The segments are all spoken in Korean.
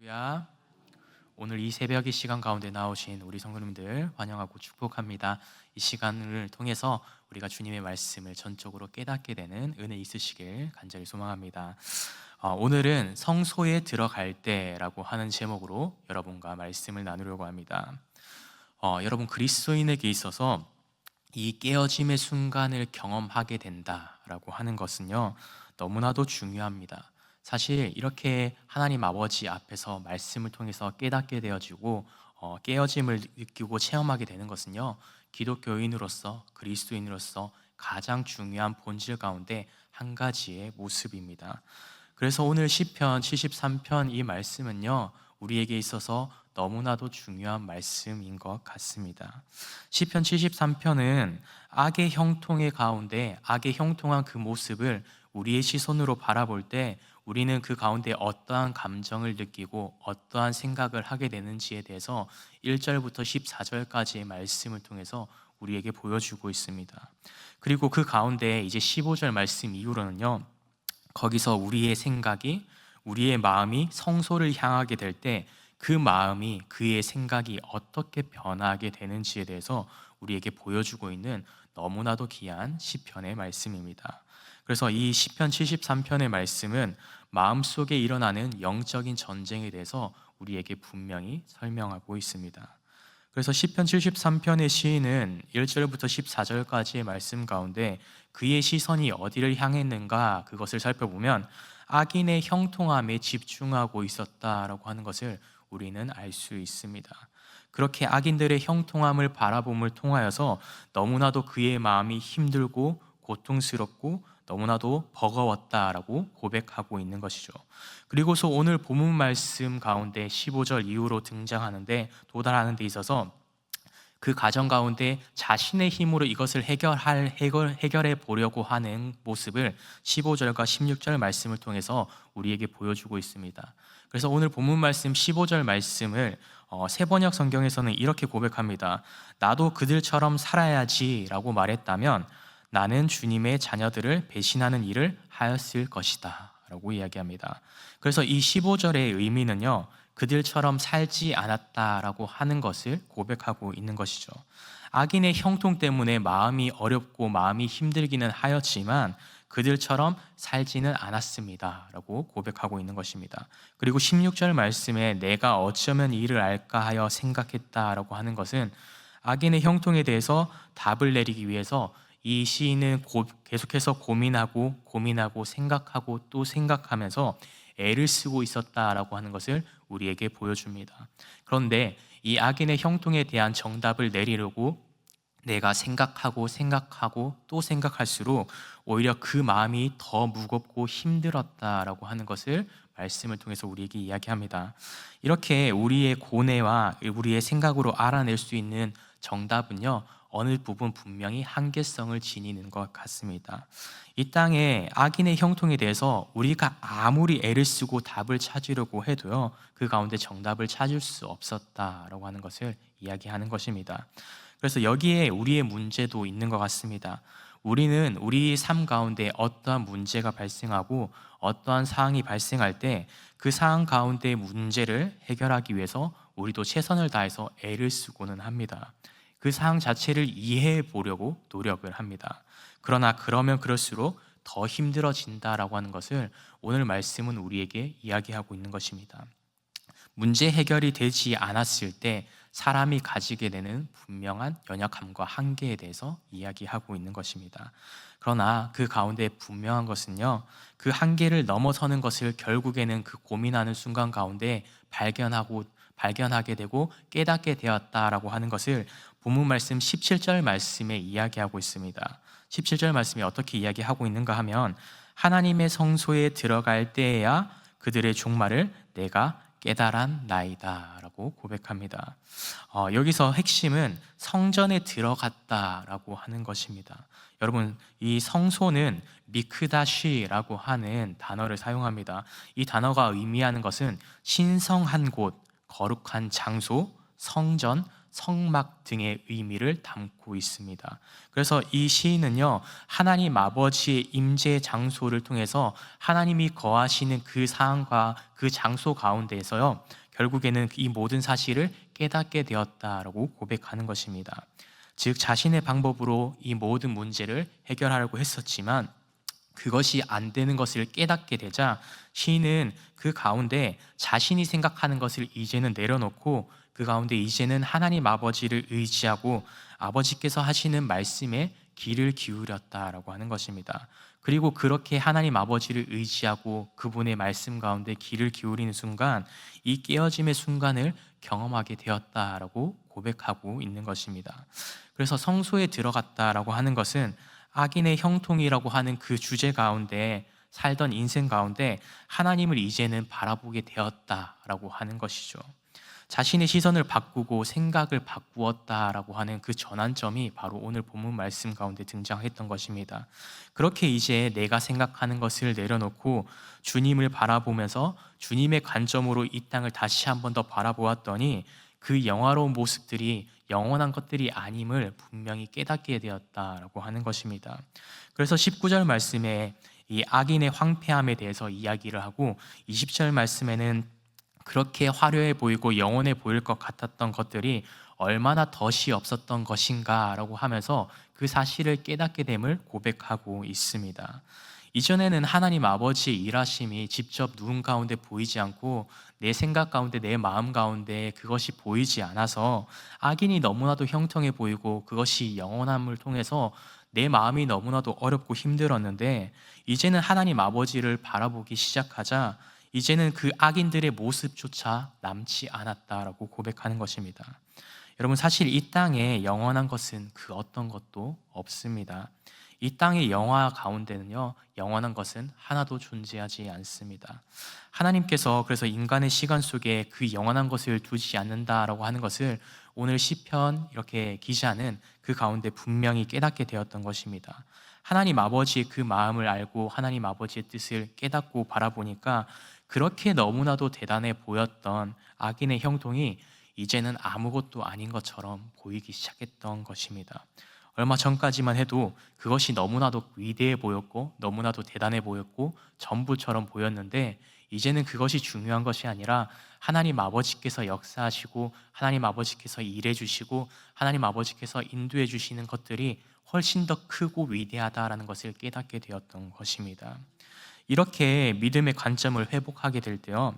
할렐루야. 오늘 이 새벽의 시간 가운데 나오신 우리 성도님들 환영하고 축복합니다. 이 시간을 통해서 우리가 주님의 말씀을 전적으로 깨닫게 되는 은혜 있으시길 간절히 소망합니다. 오늘은 성소에 들어갈 때라고 하는 제목으로 여러분과 말씀을 나누려고 합니다. 여러분, 그리스도인에게 있어서 이 깨어짐의 순간을 경험하게 된다라고 하는 것은요, 너무나도 중요합니다. 사실 이렇게 하나님 아버지 앞에서 말씀을 통해서 깨닫게 되어지고 깨어짐을 느끼고 체험하게 되는 것은요, 기독교인으로서, 그리스도인으로서 가장 중요한 본질 가운데 한 가지의 모습입니다. 그래서 오늘 시편 73편 이 말씀은요, 우리에게 있어서 너무나도 중요한 말씀인 것 같습니다. 시편 73편은 악의 형통의 가운데 악의 형통한 그 모습을 우리의 시선으로 바라볼 때 우리는 그 가운데 어떠한 감정을 느끼고 어떠한 생각을 하게 되는지에 대해서 1절부터 14절까지의 말씀을 통해서 우리에게 보여주고 있습니다. 그리고 그 가운데 이제 15절 말씀 이후로는요, 거기서 우리의 생각이, 우리의 마음이 성소를 향하게 될 때 그 마음이, 그의 생각이 어떻게 변화하게 되는지에 대해서 우리에게 보여주고 있는 너무나도 귀한 시편의 말씀입니다. 그래서 이 시편 73편의 말씀은 마음속에 일어나는 영적인 전쟁에 대해서 우리에게 분명히 설명하고 있습니다. 그래서 시편 73편의 시인은 1절부터 14절까지의 말씀 가운데 그의 시선이 어디를 향했는가, 그것을 살펴보면 악인의 형통함에 집중하고 있었다라고 하는 것을 우리는 알 수 있습니다. 그렇게 악인들의 형통함을 바라봄을 통하여서 너무나도 그의 마음이 힘들고 고통스럽고 너무나도 버거웠다라고 고백하고 있는 것이죠. 그리고서 오늘 본문 말씀 가운데 15절 이후로 등장하는데, 도달하는 데 있어서 그 과정 가운데 자신의 힘으로 이것을 해결해 보려고 하는 모습을 15절과 16절 말씀을 통해서 우리에게 보여주고 있습니다. 그래서 오늘 본문 말씀 15절 말씀을 세번역 성경에서는 이렇게 고백합니다. 나도 그들처럼 살아야지 라고 말했다면 나는 주님의 자녀들을 배신하는 일을 하였을 것이다 라고 이야기합니다. 그래서 이 15절의 의미는요, 그들처럼 살지 않았다라고 하는 것을 고백하고 있는 것이죠. 악인의 형통 때문에 마음이 어렵고 마음이 힘들기는 하였지만 그들처럼 살지는 않았습니다 라고 고백하고 있는 것입니다. 그리고 16절 말씀에 내가 어쩌면 이를 알까 하여 생각했다라고 하는 것은 악인의 형통에 대해서 답을 내리기 위해서 이 시인은 계속해서 고민하고 생각하고 또 생각하면서 애를 쓰고 있었다라고 하는 것을 우리에게 보여줍니다. 그런데 이 악인의 형통에 대한 정답을 내리려고 내가 생각하고 또 생각할수록 오히려 그 마음이 더 무겁고 힘들었다라고 하는 것을 말씀을 통해서 우리에게 이야기합니다. 이렇게 우리의 고뇌와 우리의 생각으로 알아낼 수 있는 정답은요, 어느 부분 분명히 한계성을 지니는 것 같습니다. 이 땅에 악인의 형통에 대해서 우리가 아무리 애를 쓰고 답을 찾으려고 해도요, 그 가운데 정답을 찾을 수 없었다라고 하는 것을 이야기하는 것입니다. 그래서 여기에 우리의 문제도 있는 것 같습니다. 우리는 우리 삶 가운데 어떠한 문제가 발생하고 어떠한 사항이 발생할 때 그 사항 가운데의 문제를 해결하기 위해서 우리도 최선을 다해서 애를 쓰고는 합니다. 그 사항 자체를 이해해 보려고 노력을 합니다. 그러나 그러면 그럴수록 더 힘들어진다라고 하는 것을 오늘 말씀은 우리에게 이야기하고 있는 것입니다. 문제 해결이 되지 않았을 때 사람이 가지게 되는 분명한 연약함과 한계에 대해서 이야기하고 있는 것입니다. 그러나 그 가운데 분명한 것은요, 그 한계를 넘어서는 것을 결국에는 그 고민하는 순간 가운데 발견하게 되고 깨닫게 되었다라고 하는 것을 본문 말씀 17절 말씀에 이야기하고 있습니다. 17절 말씀이 어떻게 이야기하고 있는가 하면 하나님의 성소에 들어갈 때에야 그들의 종말을 내가 깨달았나이다 라고 고백합니다. 여기서 핵심은 성전에 들어갔다라고 하는 것입니다. 여러분, 이 성소는 미크다시라고 하는 단어를 사용합니다. 이 단어가 의미하는 것은 신성한 곳, 거룩한 장소, 성전, 성막 등의 의미를 담고 있습니다. 그래서 이 시인은요, 하나님 아버지의 임재 장소를 통해서 하나님이 거하시는 그 상황과 그 장소 가운데에서요, 결국에는 이 모든 사실을 깨닫게 되었다라고 고백하는 것입니다. 즉, 자신의 방법으로 이 모든 문제를 해결하려고 했었지만 그것이 안 되는 것을 깨닫게 되자 시인은 그 가운데 자신이 생각하는 것을 이제는 내려놓고 그 가운데 이제는 하나님 아버지를 의지하고 아버지께서 하시는 말씀에 귀를 기울였다라고 하는 것입니다. 그리고 그렇게 하나님 아버지를 의지하고 그분의 말씀 가운데 귀를 기울이는 순간 이 깨어짐의 순간을 경험하게 되었다라고 고백하고 있는 것입니다. 그래서 성소에 들어갔다라고 하는 것은 악인의 형통이라고 하는 그 주제 가운데 살던 인생 가운데 하나님을 이제는 바라보게 되었다라고 하는 것이죠. 자신의 시선을 바꾸고 생각을 바꾸었다라고 하는 그 전환점이 바로 오늘 본문 말씀 가운데 등장했던 것입니다. 그렇게 이제 내가 생각하는 것을 내려놓고 주님을 바라보면서 주님의 관점으로 이 땅을 다시 한 번 더 바라보았더니 그 영화로운 모습들이 영원한 것들이 아님을 분명히 깨닫게 되었다라고 하는 것입니다. 그래서 19절 말씀에 이 악인의 황폐함에 대해서 이야기를 하고 20절 말씀에는 그렇게 화려해 보이고 영원해 보일 것 같았던 것들이 얼마나 덫이 없었던 것인가 라고 하면서 그 사실을 깨닫게 됨을 고백하고 있습니다. 이전에는 하나님 아버지의 일하심이 직접 누군 가운데 보이지 않고 내 생각 가운데 내 마음 가운데 그것이 보이지 않아서 악인이 너무나도 형통해 보이고 그것이 영원함을 통해서 내 마음이 너무나도 어렵고 힘들었는데 이제는 하나님 아버지를 바라보기 시작하자 이제는 그 악인들의 모습조차 남지 않았다라고 고백하는 것입니다. 여러분, 사실 이 땅에 영원한 것은 그 어떤 것도 없습니다. 이 땅의 영화 가운데는요, 영원한 것은 하나도 존재하지 않습니다. 하나님께서 그래서 인간의 시간 속에 그 영원한 것을 두지 않는다라고 하는 것을 오늘 시편 이렇게 기자는 그 가운데 분명히 깨닫게 되었던 것입니다. 하나님 아버지의 그 마음을 알고 하나님 아버지의 뜻을 깨닫고 바라보니까 그렇게 너무나도 대단해 보였던 악인의 형통이 이제는 아무것도 아닌 것처럼 보이기 시작했던 것입니다. 얼마 전까지만 해도 그것이 너무나도 위대해 보였고 너무나도 대단해 보였고 전부처럼 보였는데 이제는 그것이 중요한 것이 아니라 하나님 아버지께서 역사하시고 하나님 아버지께서 일해 주시고 하나님 아버지께서 인도해 주시는 것들이 훨씬 더 크고 위대하다라는 것을 깨닫게 되었던 것입니다. 이렇게 믿음의 관점을 회복하게 될 때요,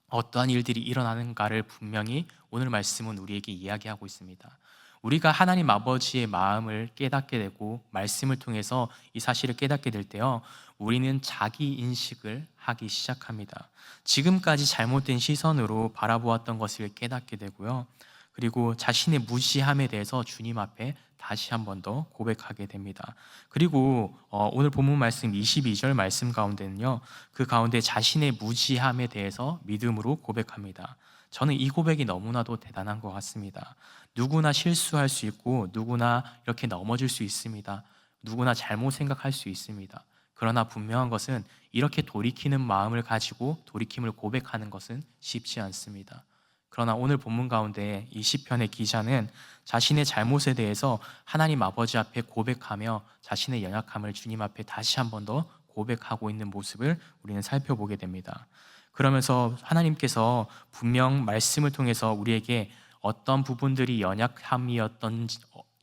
어떠한 일들이 일어나는가를 분명히 오늘 말씀은 우리에게 이야기하고 있습니다. 우리가 하나님 아버지의 마음을 깨닫게 되고 말씀을 통해서 이 사실을 깨닫게 될 때요, 우리는 자기 인식을 하기 시작합니다. 지금까지 잘못된 시선으로 바라보았던 것을 깨닫게 되고요, 그리고 자신의 무지함에 대해서 주님 앞에 다시 한 번 더 고백하게 됩니다. 그리고 오늘 본문 말씀 22절 말씀 가운데는요, 그 가운데 자신의 무지함에 대해서 믿음으로 고백합니다. 저는 이 고백이 너무나도 대단한 것 같습니다. 누구나 실수할 수 있고 누구나 이렇게 넘어질 수 있습니다. 누구나 잘못 생각할 수 있습니다. 그러나 분명한 것은 이렇게 돌이키는 마음을 가지고 돌이킴을 고백하는 것은 쉽지 않습니다. 그러나 오늘 본문 가운데 이 시편의 기자는 자신의 잘못에 대해서 하나님 아버지 앞에 고백하며 자신의 연약함을 주님 앞에 다시 한 번 더 고백하고 있는 모습을 우리는 살펴보게 됩니다. 그러면서 하나님께서 분명 말씀을 통해서 우리에게 어떤 부분들이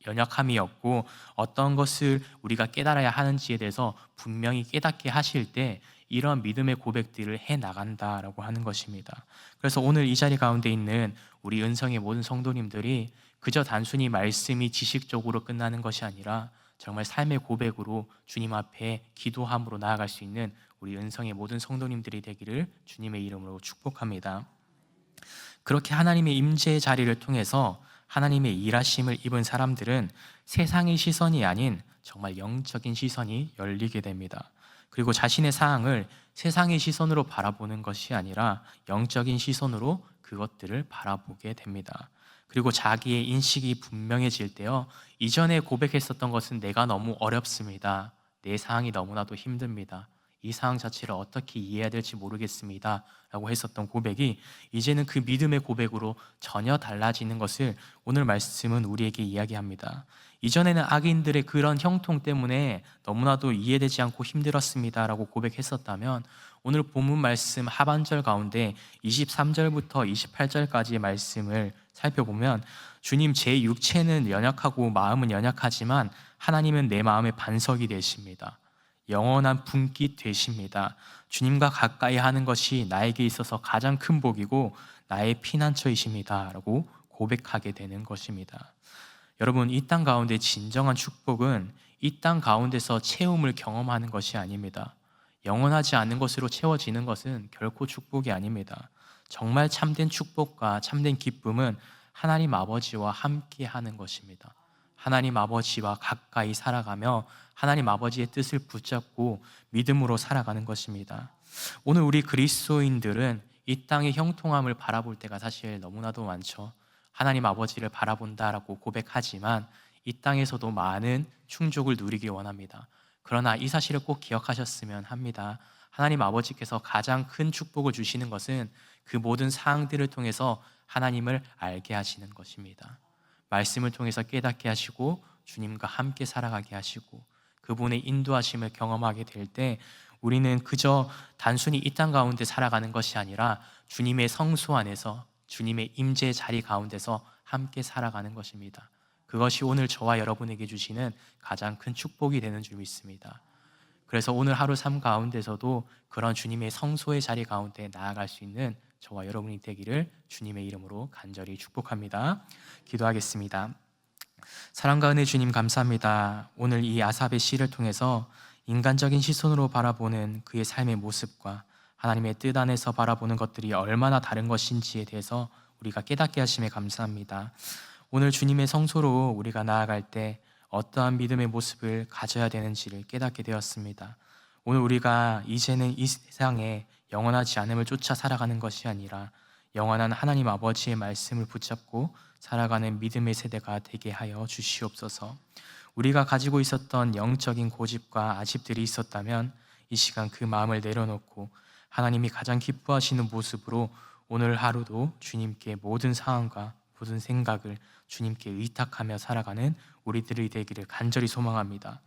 연약함이었고 어떤 것을 우리가 깨달아야 하는지에 대해서 분명히 깨닫게 하실 때 이러한 믿음의 고백들을 해나간다라고 하는 것입니다. 그래서 오늘 이 자리 가운데 있는 우리 은성의 모든 성도님들이 그저 단순히 말씀이 지식적으로 끝나는 것이 아니라 정말 삶의 고백으로 주님 앞에 기도함으로 나아갈 수 있는 우리 은성의 모든 성도님들이 되기를 주님의 이름으로 축복합니다. 그렇게 하나님의 임재의 자리를 통해서 하나님의 일하심을 입은 사람들은 세상의 시선이 아닌 정말 영적인 시선이 열리게 됩니다. 그리고 자신의 상황을 세상의 시선으로 바라보는 것이 아니라 영적인 시선으로 그것들을 바라보게 됩니다. 그리고 자기의 인식이 분명해질 때요, 이전에 고백했었던 것은 내가 너무 어렵습니다. 내 상황이 너무나도 힘듭니다. 이 상황 자체를 어떻게 이해해야 될지 모르겠습니다 라고 했었던 고백이 이제는 그 믿음의 고백으로 전혀 달라지는 것을 오늘 말씀은 우리에게 이야기합니다. 이전에는 악인들의 그런 형통 때문에 너무나도 이해되지 않고 힘들었습니다 라고 고백했었다면, 오늘 본문 말씀 하반절 가운데 23절부터 28절까지의 말씀을 살펴보면, 주님, 제 육체는 연약하고 마음은 연약하지만 하나님은 내 마음의 반석이 되십니다. 영원한 분깃 되십니다. 주님과 가까이 하는 것이 나에게 있어서 가장 큰 복이고 나의 피난처이십니다 라고 고백하게 되는 것입니다. 여러분, 이 땅 가운데 진정한 축복은 이 땅 가운데서 채움을 경험하는 것이 아닙니다. 영원하지 않은 것으로 채워지는 것은 결코 축복이 아닙니다. 정말 참된 축복과 참된 기쁨은 하나님 아버지와 함께 하는 것입니다. 하나님 아버지와 가까이 살아가며 하나님 아버지의 뜻을 붙잡고 믿음으로 살아가는 것입니다. 오늘 우리 그리스도인들은 이 땅의 형통함을 바라볼 때가 사실 너무나도 많죠. 하나님 아버지를 바라본다라고 고백하지만 이 땅에서도 많은 충족을 누리길 원합니다. 그러나 이 사실을 꼭 기억하셨으면 합니다. 하나님 아버지께서 가장 큰 축복을 주시는 것은 그 모든 사항들을 통해서 하나님을 알게 하시는 것입니다. 말씀을 통해서 깨닫게 하시고 주님과 함께 살아가게 하시고 그분의 인도하심을 경험하게 될 때 우리는 그저 단순히 이 땅 가운데 살아가는 것이 아니라 주님의 성소 안에서 주님의 임재 자리 가운데서 함께 살아가는 것입니다. 그것이 오늘 저와 여러분에게 주시는 가장 큰 축복이 되는 줄 믿습니다. 그래서 오늘 하루 삶 가운데서도 그런 주님의 성소의 자리 가운데 나아갈 수 있는 저와 여러분이 되기를 주님의 이름으로 간절히 축복합니다. 기도하겠습니다. 사랑과 은혜 주님, 감사합니다. 오늘 이 아삽의 시를 통해서 인간적인 시선으로 바라보는 그의 삶의 모습과 하나님의 뜻 안에서 바라보는 것들이 얼마나 다른 것인지에 대해서 우리가 깨닫게 하심에 감사합니다. 오늘 주님의 성소로 우리가 나아갈 때 어떠한 믿음의 모습을 가져야 되는지를 깨닫게 되었습니다. 오늘 우리가 이제는 이 세상에 영원하지 않음을 쫓아 살아가는 것이 아니라 영원한 하나님 아버지의 말씀을 붙잡고 살아가는 믿음의 세대가 되게 하여 주시옵소서. 우리가 가지고 있었던 영적인 고집과 아집들이 있었다면 이 시간 그 마음을 내려놓고 하나님이 가장 기뻐하시는 모습으로 오늘 하루도 주님께 모든 상황과 모든 생각을 주님께 의탁하며 살아가는 우리들이 되기를 간절히 소망합니다.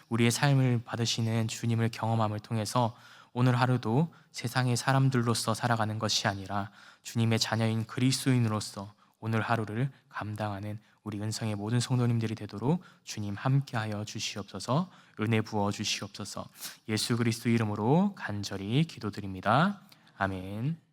우리의 삶을 받으시는 주님을 경험함을 통해서 오늘 하루도 세상의 사람들로서 살아가는 것이 아니라 주님의 자녀인 그리스도인으로서 오늘 하루를 감당하는 우리 은성의 모든 성도님들이 되도록 주님 함께하여 주시옵소서. 은혜 부어 주시옵소서. 예수 그리스도 이름으로 간절히 기도드립니다. 아멘.